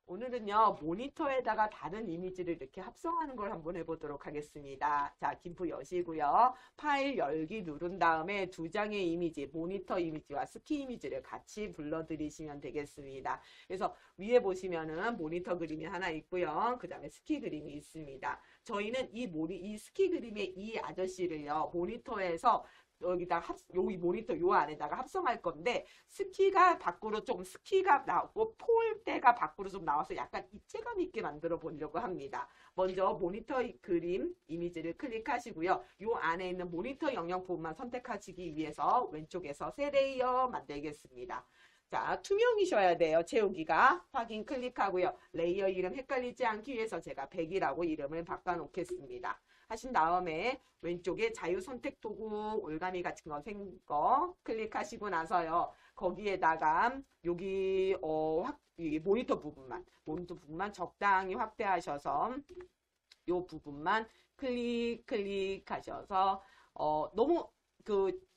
오늘은요, 모니터에다가 다른 이미지를 이렇게 합성하는 걸 한번 해보도록 하겠습니다. 자, 김프 여시고요. 파일 열기 누른 다음에 두 장의 이미지, 모니터 이미지와 스키 이미지를 같이 불러들이시면 되겠습니다. 그래서 위에 보시면은 모니터 그림이 하나 있고요. 그 다음에 스키 그림이 있습니다. 저희는 이 스키 그림의 이 아저씨를요, 모니터에서 여기 모니터 요 안에다가 합성할 건데, 스키가 밖으로 좀 스키가 나오고 폴대가 밖으로 좀 나와서 약간 입체감 있게 만들어 보려고 합니다. 먼저 모니터 그림 이미지를 클릭하시고요. 요 안에 있는 모니터 영역 부분만 선택하시기 위해서 왼쪽에서 새 레이어 만들겠습니다. 자, 투명이셔야 돼요. 채우기가. 확인 클릭하고요. 레이어 이름 헷갈리지 않기 위해서 제가 100이라고 이름을 바꿔놓겠습니다. 하신 다음에 왼쪽에 자유 선택 도구 올가미 같은 거 생긴 거 클릭하시고 나서요. 거기에다가 여기 이 모니터 부분만 적당히 확대하셔서 요 부분만 클릭하셔서 너무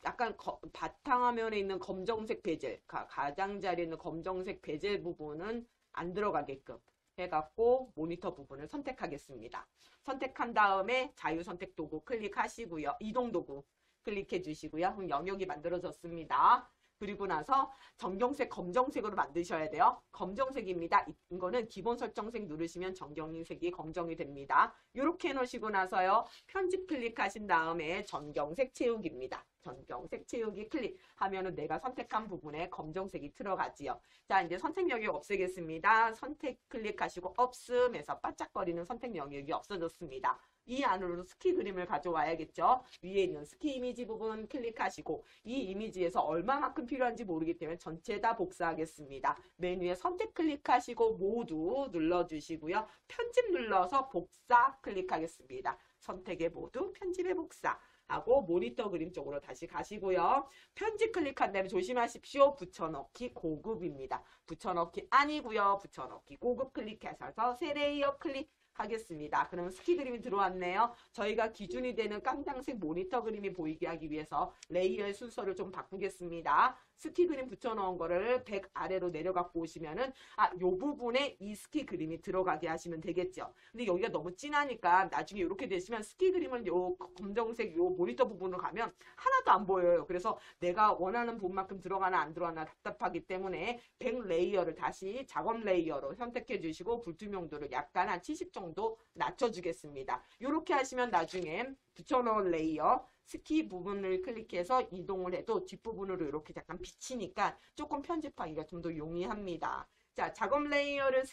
약간 바탕화면에 있는 검정색 베젤, 가장자리에 있는 검정색 베젤 부분은 안 들어가게끔 해갖고 모니터 부분을 선택하겠습니다. 선택한 다음에 자유 선택 도구 클릭하시고요. 이동 도구 클릭해 주시고요. 그럼 영역이 만들어졌습니다. 그리고 나서 정경색, 검정색으로 만드셔야 돼요. 검정색입니다. 이거는 기본 설정색 누르시면 정경색이 검정이 됩니다. 이렇게 해놓으시고 나서요. 편집 클릭하신 다음에 전경색 채우기입니다. 전경색 채우기 클릭하면은 내가 선택한 부분에 검정색이 들어가지요. 자, 이제 선택 영역 없애겠습니다. 선택 클릭하시고 없음에서 반짝거리는 선택 영역이 없어졌습니다. 이 안으로 스키 그림을 가져와야겠죠. 위에 있는 스키 이미지 부분 클릭하시고 이 이미지에서 얼마만큼 필요한지 모르기 때문에 전체 다 복사하겠습니다. 메뉴에 선택 클릭하시고 모두 눌러주시고요. 편집 눌러서 복사 클릭하겠습니다. 선택에 모두 편집에 복사. 하고 모니터 그림 쪽으로 다시 가시고요. 편집 클릭한 다음에 조심하십시오. 붙여넣기 고급입니다. 붙여넣기 아니고요. 붙여넣기 고급 클릭하셔서 새 레이어 클릭하겠습니다. 그럼 스키 그림이 들어왔네요. 저희가 기준이 되는 깜장색 모니터 그림이 보이게 하기 위해서 레이어의 순서를 좀 바꾸겠습니다. 스키 그림 붙여넣은 거를 100 아래로 내려갖고 오시면은 요 부분에 이 스키 그림이 들어가게 하시면 되겠죠. 근데 여기가 너무 진하니까 나중에 이렇게 되시면 스키 그림을 요 검정색 요 모니터 부분으로 가면 하나도 안 보여요. 그래서 내가 원하는 부분만큼 들어가나 안 들어가나 답답하기 때문에 100 레이어를 다시 작업 레이어로 선택해 주시고 불투명도를 약간 한 70 정도 낮춰주겠습니다. 이렇게 하시면 나중에 붙여놓은 레이어 스키 부분을 클릭해서 이동을 해도 뒷부분으로 이렇게 약간 비치니까 조금 편집하기가 좀 더 용이합니다. 자, 작업 레이어를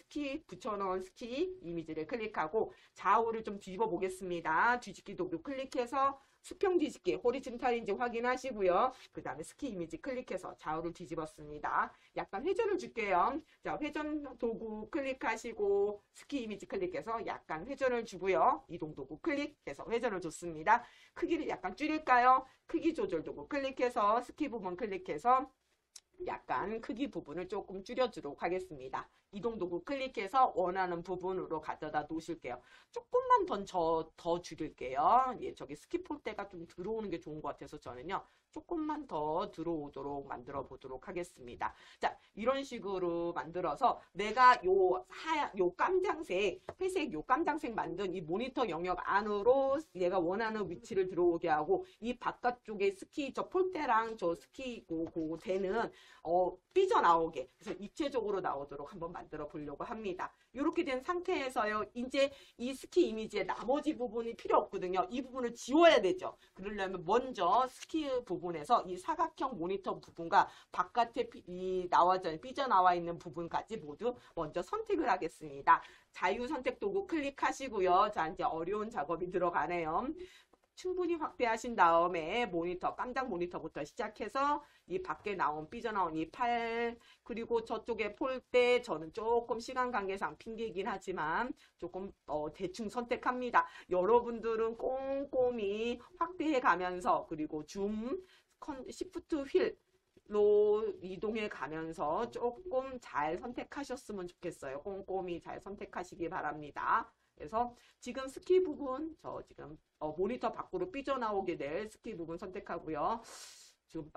붙여놓은 스키 이미지를 클릭하고 좌우를 좀 뒤집어 보겠습니다. 뒤집기 도구 클릭해서 수평 뒤집기, 호리즌탈인지 확인하시고요. 그 다음에 스키 이미지 클릭해서 좌우를 뒤집었습니다. 약간 회전을 줄게요. 자, 회전 도구 클릭하시고 스키 이미지 클릭해서 약간 회전을 주고요. 이동 도구 클릭해서 회전을 줬습니다. 크기를 약간 줄일까요? 크기 조절 도구 클릭해서 스키 부분 클릭해서 약간 크기 부분을 조금 줄여주도록 하겠습니다. 이동 도구 클릭해서 원하는 부분으로 가져다 놓으실게요. 조금만 더 줄일게요. 예, 저기 스키 폴대가 좀 들어오는 게 좋은 것 같아서 저는요. 조금만 더 들어오도록 만들어 보도록 하겠습니다. 자, 이런 식으로 만들어서 내가 요 깜장색, 회색 요 깜장색 만든 이 모니터 영역 안으로 내가 원하는 위치를 들어오게 하고 이 바깥쪽에 스키 저 폴대랑 저 스키 대는 삐져나오게 그래서 입체적으로 나오도록 한번 만들어 보려고 합니다. 이렇게 된 상태에서요. 이제 이 스키 이미지의 나머지 부분이 필요 없거든요. 이 부분을 지워야 되죠. 그러려면 먼저 스키 부분에서 이 사각형 모니터 부분과 바깥에 삐져나와 있는 부분까지 모두 먼저 선택을 하겠습니다. 자유 선택 도구 클릭하시고요. 자, 이제 어려운 작업이 들어가네요. 충분히 확대하신 다음에 깜장 모니터부터 시작해서 이 밖에 삐져나온 이 팔, 그리고 저쪽에 폴대, 저는 조금 시간 관계상 핑계이긴 하지만 조금 대충 선택합니다. 여러분들은 꼼꼼히 확대해 가면서 그리고 시프트 휠로 이동해 가면서 조금 잘 선택하셨으면 좋겠어요. 꼼꼼히 잘 선택하시기 바랍니다. 그래서 지금 스키 부분, 지금 모니터 밖으로 삐져나오게 될 스키 부분 선택하고요. 지금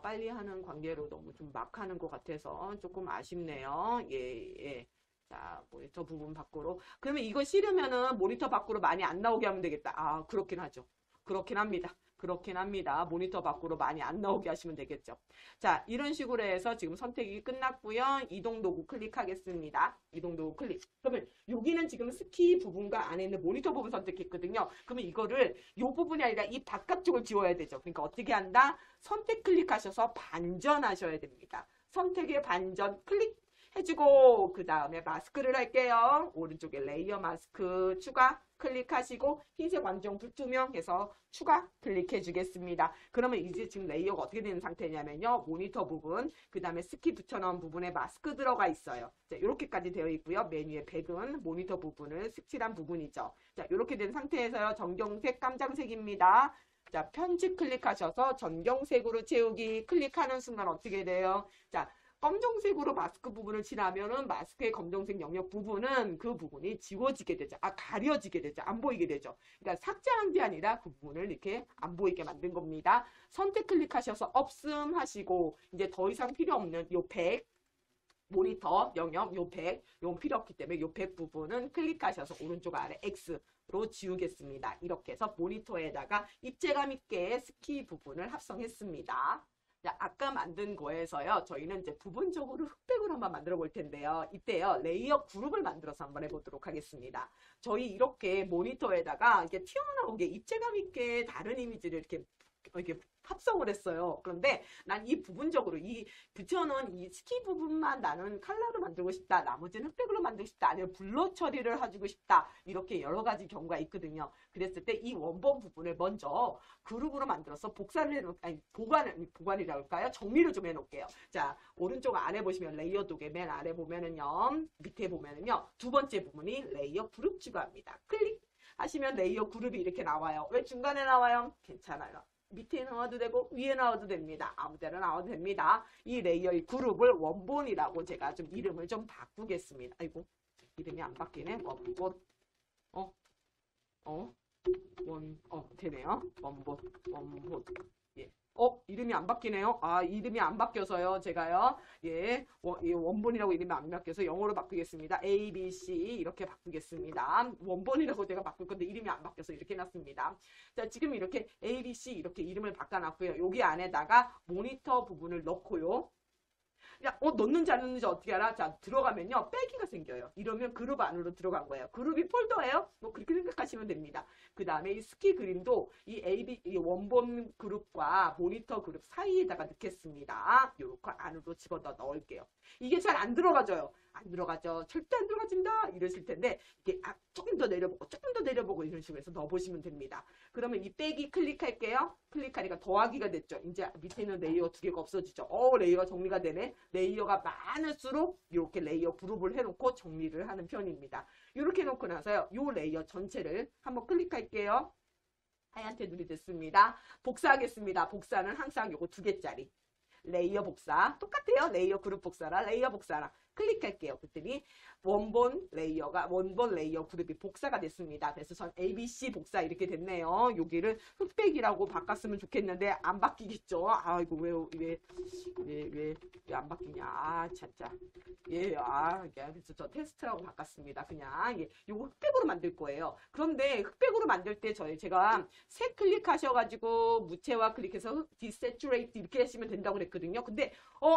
빨리 하는 관계로 너무 좀 막 하는 것 같아서 조금 아쉽네요. 예, 예. 자, 모니터 부분 밖으로. 그러면 이거 싫으면은 모니터 밖으로 많이 안 나오게 하면 되겠다. 아, 그렇긴 하죠. 그렇긴 합니다. 그렇긴 합니다. 모니터 밖으로 많이 안 나오게 하시면 되겠죠. 자, 이런 식으로 해서 지금 선택이 끝났고요. 이동 도구 클릭하겠습니다. 이동 도구 클릭. 그러면 여기는 지금 스키 부분과 안에 있는 모니터 부분 선택했거든요. 그러면 이거를 이 부분이 아니라 이 바깥쪽을 지워야 되죠. 그러니까 어떻게 한다? 선택 클릭하셔서 반전하셔야 됩니다. 선택의 반전 클릭 해주고 그 다음에 마스크를 할게요. 오른쪽에 레이어 마스크 추가 클릭하시고 흰색 완전 불투명 해서 추가 클릭해 주겠습니다. 그러면 이제 지금 레이어가 어떻게 되는 상태냐면요. 모니터 부분, 그 다음에 스키 붙여놓은 부분에 마스크 들어가 있어요. 자, 이렇게까지 되어 있고요. 메뉴의 백은 모니터 부분을 색칠한 부분이죠. 자, 이렇게 된 상태에서요. 전경색, 깜장색입니다. 자, 편집 클릭하셔서 전경색으로 채우기 클릭하는 순간 어떻게 돼요? 자, 검정색으로 마스크 부분을 칠하면은 마스크의 검정색 영역 부분은 그 부분이 지워지게 되죠. 아, 가려지게 되죠. 안 보이게 되죠. 그러니까 삭제한 게 아니라 그 부분을 이렇게 안 보이게 만든 겁니다. 선택 클릭하셔서 없음 하시고 이제 더 이상 필요 없는 요 100 모니터 영역 요 100 요건 필요 없기 때문에 요 100 부분은 클릭하셔서 오른쪽 아래 X로 지우겠습니다. 이렇게 해서 모니터에다가 입체감 있게 스키 부분을 합성했습니다. 자, 아까 만든 거에서요. 저희는 이제 부분적으로 흑백으로 한번 만들어 볼 텐데요. 이때요. 레이어 그룹을 만들어서 한번 해보도록 하겠습니다. 저희 이렇게 모니터에다가 이렇게 튀어나오게 입체감 있게 다른 이미지를 이렇게 합성을 했어요. 그런데 난 이 부분적으로 이 붙여놓은 이 스키 부분만 나는 컬러로 만들고 싶다. 나머지는 흑백으로 만들고 싶다. 아니면 블러 처리를 해주고 싶다. 이렇게 여러 가지 경우가 있거든요. 그랬을 때 이 원본 부분을 먼저 그룹으로 만들어서 복사를 해놓, 아니, 보관이라고 할까요? 정리를 좀 해놓을게요. 자, 오른쪽 아래 보시면 레이어 도개 맨 아래 보면은요. 밑에 보면은요. 두 번째 부분이 레이어 그룹 추가합니다. 클릭 하시면 레이어 그룹이 이렇게 나와요. 왜 중간에 나와요? 괜찮아요. 밑에 나와도 되고 위에 나와도 됩니다. 아무 데나 나와도 됩니다. 이 레이어의 그룹을 원본이라고 제가 좀 이름을 좀 바꾸겠습니다. 아이고 이름이 안 바뀌네. 원본 되네요. 원본 예. 이름이 안 바뀌네요. 아, 이름이 안 바뀌어서요. 제가요. 예. 원본이라고 이름이 안 바뀌어서 영어로 바꾸겠습니다. A, B, C 이렇게 바꾸겠습니다. 원본이라고 제가 바꿀 건데 이름이 안 바뀌어서 이렇게 해놨습니다. 자, 지금 이렇게 A, B, C 이렇게 이름을 바꿔놨고요. 여기 안에다가 모니터 부분을 넣고요. 야, 넣는지 안 넣는지 어떻게 알아? 자, 들어가면요. 빼기가 생겨요. 이러면 그룹 안으로 들어간 거예요. 그룹이 폴더예요? 뭐 그렇게 생각하시면 됩니다. 그 다음에 이 스키 그림도 이 원본 그룹과 모니터 그룹 사이에다가 넣겠습니다. 요렇게 안으로 집어넣어 넣을게요. 이게 잘 안 들어가져요. 안 들어가죠. 절대 안 들어가진다. 이러실 텐데 이게 조금 더 내려보고 조금 더 내려보고 이런 식으로 해서 넣어보시면 됩니다. 그러면 이 빼기 클릭할게요. 클릭하니까 더하기가 됐죠. 이제 밑에 있는 레이어 두 개가 없어지죠. 레이어가 정리가 되네. 레이어가 많을수록 이렇게 레이어 그룹을 해놓고 정리를 하는 편입니다. 이렇게 해놓고 나서요. 이 레이어 전체를 한번 클릭할게요. 하얀 테두리 됐습니다. 복사하겠습니다. 복사는 항상 요거 2개짜리. 레이어 복사 똑같아요. 레이어 그룹 복사라 레이어 복사라 클릭할게요. 그랬더니 원본 레이어 그룹이 복사가 됐습니다. 그래서 전 ABC 복사 이렇게 됐네요. 여기를 흑백이라고 바꿨으면 좋겠는데 안 바뀌겠죠. 아이고 왜 안 바뀌냐. 아 진짜 그래서 저 테스트라고 바꿨습니다. 그냥 요거 흑백으로 만들 거예요. 그런데 흑백으로 만들 때 제가 색 클릭하셔가지고 무채화 클릭해서 디세츄레이트 이렇게 하시면 된다고 그랬거든요. 근데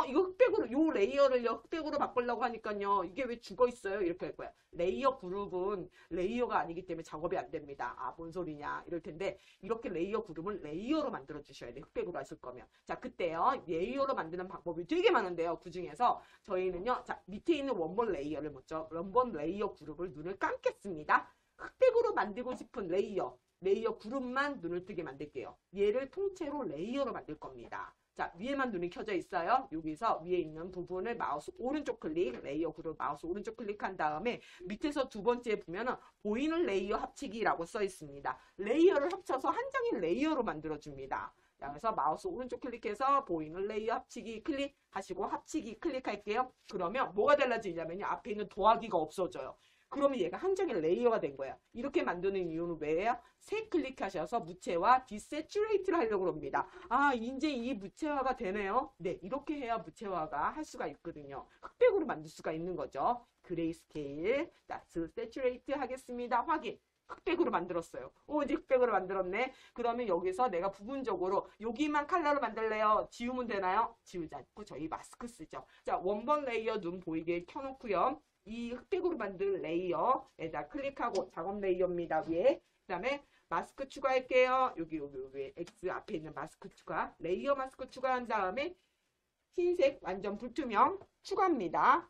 이거 흑백으로 요 레이어를요 흑백으로 바꾸려고 하니까요 이게 왜 죽어 있어요? 이렇게 할 거야. 레이어 그룹은 레이어가 아니기 때문에 작업이 안 됩니다. 아, 뭔 소리냐 이럴 텐데 이렇게 레이어 그룹을 레이어로 만들어 주셔야 돼요. 흑백으로 하실 거면. 자, 그때요 레이어로 만드는 방법이 되게 많은데요. 그 중에서 저희는요 자, 밑에 있는 원본 레이어를 먼저 원본 레이어 그룹을 눈을 감겠습니다. 흑백으로 만들고 싶은 레이어 그룹만 눈을 뜨게 만들게요. 얘를 통째로 레이어로 만들 겁니다. 자, 위에만 눈이 켜져 있어요. 여기서 위에 있는 부분을 마우스 오른쪽 클릭, 레이어 그룹 마우스 오른쪽 클릭한 다음에 밑에서 두 번째 보면은 보이는 레이어 합치기라고 써 있습니다. 레이어를 합쳐서 한 장의 레이어로 만들어줍니다. 자, 그래서 마우스 오른쪽 클릭해서 보이는 레이어 합치기 클릭하시고 합치기 클릭할게요. 그러면 뭐가 달라지냐면요. 앞에 있는 더하기가 없어져요. 그러면 얘가 한 장의 레이어가 된 거야. 이렇게 만드는 이유는 왜예요? 세 클릭하셔서 무채화 디세츄레이트를 하려고 합니다. 아, 이제 이 무채화가 되네요. 네, 이렇게 해야 무채화가 할 수가 있거든요. 흑백으로 만들 수가 있는 거죠. 그레이스케일, 디세츄레이트 하겠습니다. 확인. 흑백으로 만들었어요. 오, 이제 흑백으로 만들었네. 그러면 여기서 내가 부분적으로 여기만 컬러로 만들래요. 지우면 되나요? 지우지 않고 저희 마스크 쓰죠. 자, 원본 레이어 눈 보이게 켜놓고요. 이 흑백으로 만든 레이어에다 클릭하고 작업 레이어입니다. 위에. 그 다음에 마스크 추가할게요. 여기 X 앞에 있는 마스크 추가. 레이어 마스크 추가한 다음에 흰색 완전 불투명 추가합니다.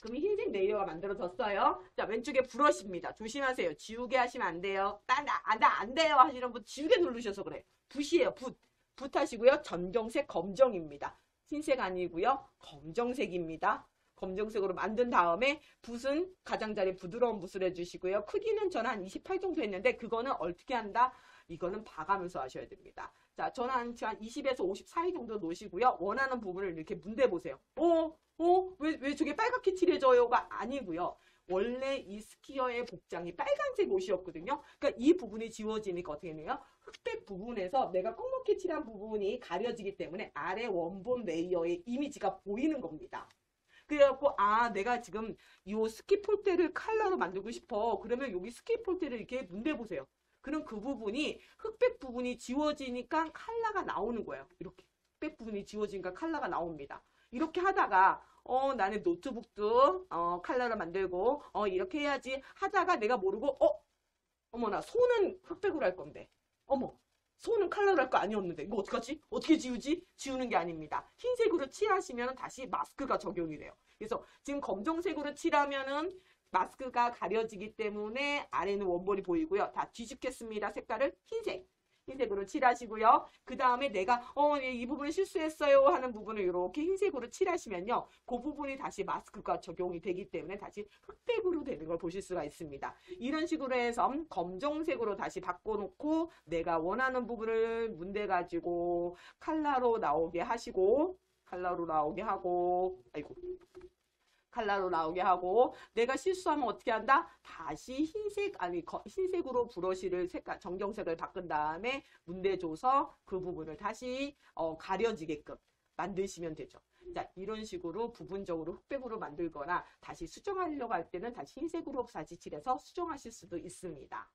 그럼 흰색 레이어가 만들어졌어요. 자, 왼쪽에 브러쉬입니다. 조심하세요. 지우개 하시면 안 돼요. 나 안 돼요 하시는 분 지우개 누르셔서 그래. 붓이에요. 붓 하시고요. 전정색 검정입니다. 흰색 아니고요. 검정색입니다. 검정색으로 만든 다음에 붓은 가장자리 부드러운 붓을 해주시고요. 크기는 저는 한 28 정도 했는데 그거는 어떻게 한다? 이거는 봐가면서 하셔야 됩니다. 자, 저는 한 20에서 50 사이 정도 놓으시고요. 원하는 부분을 이렇게 문대보세요. 왜 저게 빨갛게 칠해져요가 아니고요. 원래 이 스키어의 복장이 빨간색 옷이었거든요. 그러니까 이 부분이 지워지니까 어떻게 되나요? 흑백 부분에서 내가 검게 칠한 부분이 가려지기 때문에 아래 원본 레이어의 이미지가 보이는 겁니다. 그래갖고 내가 지금 이 스키 폴대를 컬러로 만들고 싶어. 그러면 여기 스키 폴대를 이렇게 문대보세요. 그럼 그 부분이 흑백 부분이 지워지니까 컬러가 나오는 거예요. 이렇게 흑백 부분이 지워지니까 컬러가 나옵니다. 이렇게 하다가 나는 노트북도 컬러로 만들고 이렇게 해야지 하다가 내가 모르고 어머나 손은 흑백으로 할 건데 어머 손은 컬러로 할 거 아니었는데 이거 어떡하지? 어떻게 지우지? 지우는 게 아닙니다. 흰색으로 칠하시면 다시 마스크가 적용이 돼요. 그래서 지금 검정색으로 칠하면은 마스크가 가려지기 때문에 아래는 원본이 보이고요. 다 뒤집겠습니다. 색깔을 흰색으로 칠하시고요. 그 다음에 내가 이 부분을 실수했어요 하는 부분을 이렇게 흰색으로 칠하시면요. 그 부분이 다시 마스크가 적용이 되기 때문에 다시 흑백으로 되는 걸 보실 수가 있습니다. 이런 식으로 해서 검정색으로 다시 바꿔놓고 내가 원하는 부분을 문대가지고 컬러로 나오게 하시고 컬러로 나오게 하고 내가 실수하면 어떻게 한다? 다시 흰색으로 브러쉬를 정정색을 바꾼 다음에 문대줘서 그 부분을 다시 가려지게끔 만드시면 되죠. 자, 이런 식으로 부분적으로 흑백으로 만들거나 다시 수정하려고 할 때는 다시 흰색으로 다시 칠해서 수정하실 수도 있습니다.